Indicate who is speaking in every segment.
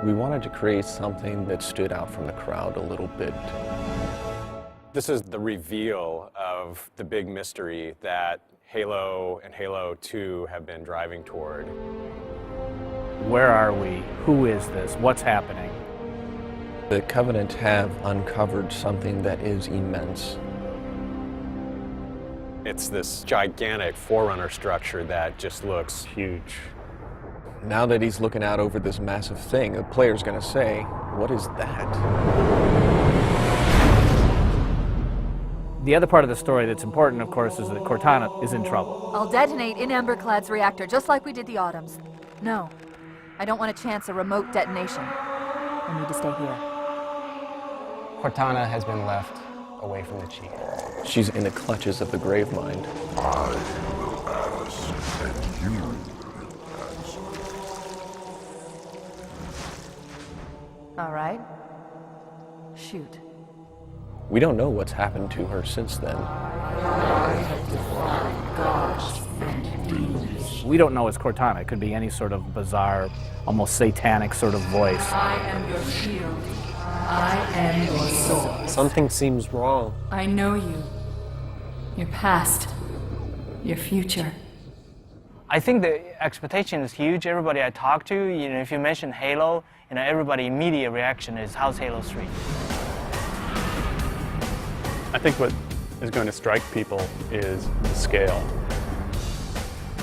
Speaker 1: We wanted to create something that stood out from the crowd a little bit.
Speaker 2: This is the reveal of the big mystery that Halo and Halo 2 have been driving toward.
Speaker 3: Where are we? Who is this? What's happening?
Speaker 1: The Covenant have uncovered something that is immense.
Speaker 2: It's this gigantic Forerunner structure that just looks huge.
Speaker 1: Now that he's looking out over this massive thing, the player's gonna say, what is that?
Speaker 3: The other part of the story that's important, of course, is that Cortana is in trouble.
Speaker 4: I'll detonate in Emberclad's reactor, just like we did the Autumns. No, I don't want to chance a remote detonation. I need to stay here.
Speaker 5: Cortana has been left away from the Chief.
Speaker 1: She's in the clutches of the Gravemind.
Speaker 6: I will ask, and you will answer.
Speaker 4: All right. Shoot.
Speaker 1: We don't know what's happened to her since then.
Speaker 6: I have defied gods and demons.
Speaker 3: We don't know it's Cortana. It could be any sort of bizarre, almost satanic sort of voice.
Speaker 7: I am your shield. I am your sword.
Speaker 8: Something seems wrong.
Speaker 7: I know you. Your past. Your future.
Speaker 9: I think the expectation is huge. Everybody I talk to, if you mention Halo, everybody immediate reaction is, how's Halo 3?
Speaker 10: I think what is going to strike people is the scale.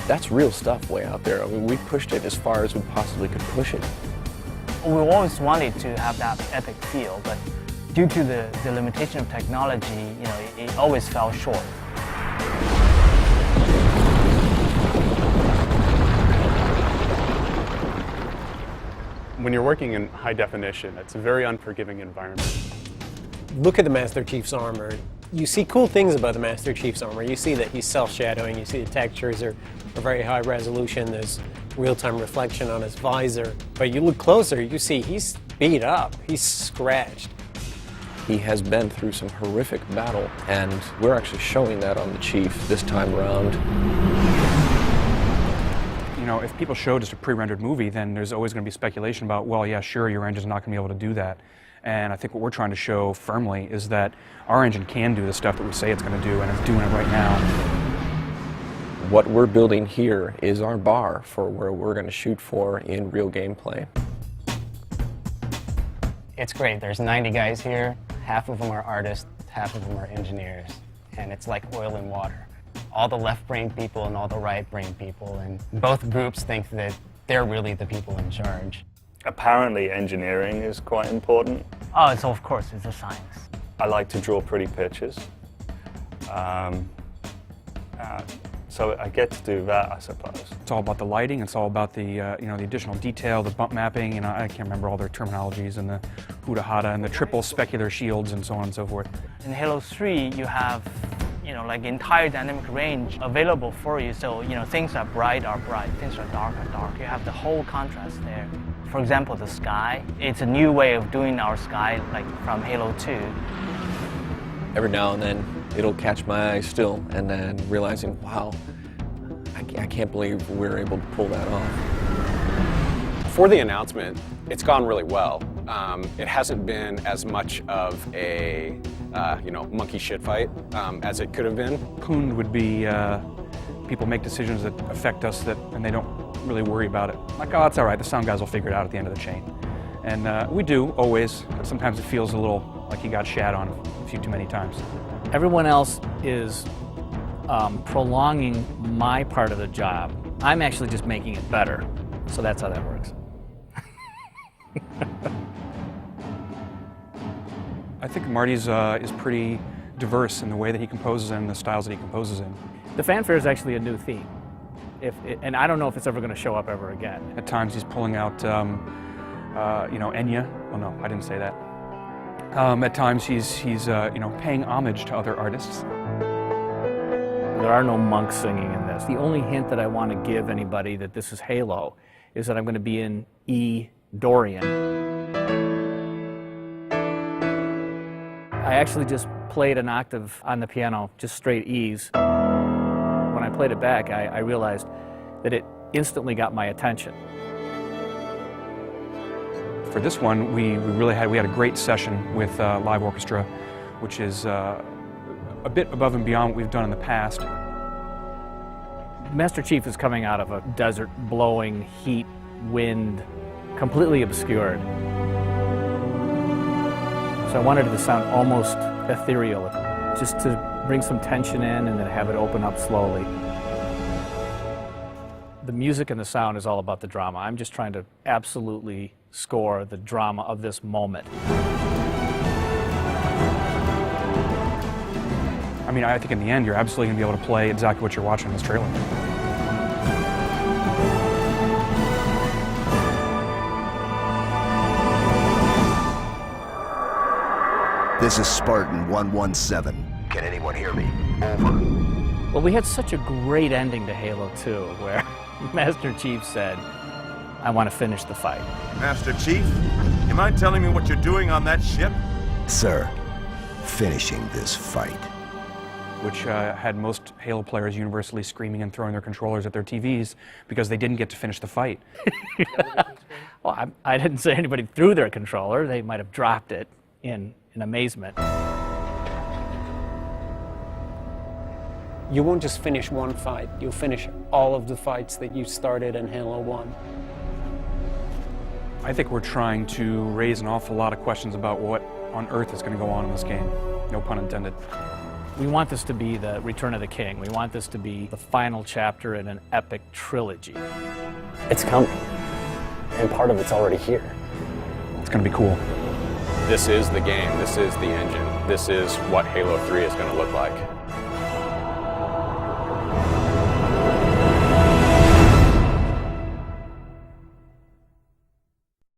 Speaker 1: That's real stuff way out there. I mean, we pushed it as far as we possibly could push it.
Speaker 9: We always wanted to have that epic feel, but due to the limitation of technology, it always fell short.
Speaker 10: When you're working in high definition, it's a very unforgiving environment.
Speaker 8: Look at the Master Chief's armor. You see cool things about the Master Chief's armor. You see that he's self-shadowing, you see the textures are very high resolution, there's real-time reflection on his visor. But you look closer, you see he's beat up, he's scratched.
Speaker 1: He has been through some horrific battle, and we're actually showing that on the Chief this time around.
Speaker 11: If people show just a pre-rendered movie, then there's always going to be speculation about, well, yeah, sure, your engine's not going to be able to do that. And I think what we're trying to show firmly is that our engine can do the stuff that we say it's going to do, and it's doing it right now.
Speaker 1: What we're building here is our bar for where we're going to shoot for in real gameplay.
Speaker 5: It's great. There's 90 guys here. Half of them are artists, half of them are engineers. And it's like oil and water. All the left-brain people and all the right-brain people, and both groups think that they're really the people in charge.
Speaker 12: Apparently engineering is quite important.
Speaker 9: Oh, of course, it's a science.
Speaker 12: I like to draw pretty pictures. So I get to do that, I suppose.
Speaker 11: It's all about the lighting, it's all about the, the additional detail, the bump mapping, I can't remember all their terminologies, and the huda-hada, and the triple specular shields, and so on and so forth.
Speaker 9: In Halo 3, you have like entire dynamic range available for you. So, things are bright, things are dark. You have the whole contrast there. For example, the sky. It's a new way of doing our sky, like from Halo 2.
Speaker 1: Every now and then, it'll catch my eye still, and then realizing, wow, I can't believe we're able to pull that off.
Speaker 2: For the announcement, it's gone really well. It hasn't been as much of a monkey shit fight as it could have been.
Speaker 11: Poon would be people make decisions that affect us and they don't really worry about it. Like, oh, it's all right, the sound guys will figure it out at the end of the chain. And we do, always, but sometimes it feels a little like you got shat on a few too many times.
Speaker 3: Everyone else is prolonging my part of the job. I'm actually just making it better. So that's how that works.
Speaker 11: I think Marty's is pretty diverse in the way that he composes and the styles that he composes in.
Speaker 3: The fanfare is actually a new theme. And I don't know if it's ever going to show up ever again.
Speaker 11: At times he's pulling out, Enya. Oh no, I didn't say that. At times he's paying homage to other artists.
Speaker 3: There are no monks singing in this. The only hint that I want to give anybody that this is Halo is that I'm going to be in E Dorian. I actually just played an octave on the piano, just straight E's. When I played it back, I realized that it instantly got my attention.
Speaker 11: For this one, we had a great session with live orchestra, which is a bit above and beyond what we've done in the past.
Speaker 3: Master Chief is coming out of a desert, blowing heat, wind, completely obscured. So I wanted it to sound almost ethereal, just to bring some tension in and then have it open up slowly. The music and the sound is all about the drama. I'm just trying to absolutely score the drama of this moment.
Speaker 11: I mean, I think in the end, you're absolutely going to be able to play exactly what you're watching in this trailer.
Speaker 13: This is Spartan 117. Can anyone hear me? Over.
Speaker 3: Well, we had such a great ending to Halo 2, where Master Chief said, I want to finish the fight.
Speaker 6: Master Chief, you mind telling me what you're doing on that ship?
Speaker 13: Sir, finishing this fight.
Speaker 11: Which had most Halo players universally screaming and throwing their controllers at their TVs because they didn't get to finish the fight.
Speaker 3: Well, I didn't say anybody threw their controller. They might have dropped it in amazement.
Speaker 8: You won't just finish one fight, you'll finish all of the fights that you started in Halo 1.
Speaker 11: I think we're trying to raise an awful lot of questions about what on earth is going to go on in this game. No pun intended.
Speaker 3: We want this to be the Return of the King. We want this to be the final chapter in an epic trilogy.
Speaker 2: It's coming, and part of it's already here.
Speaker 11: It's going to be cool.
Speaker 2: This is the game, this is the engine, this is what Halo 3 is going to look like.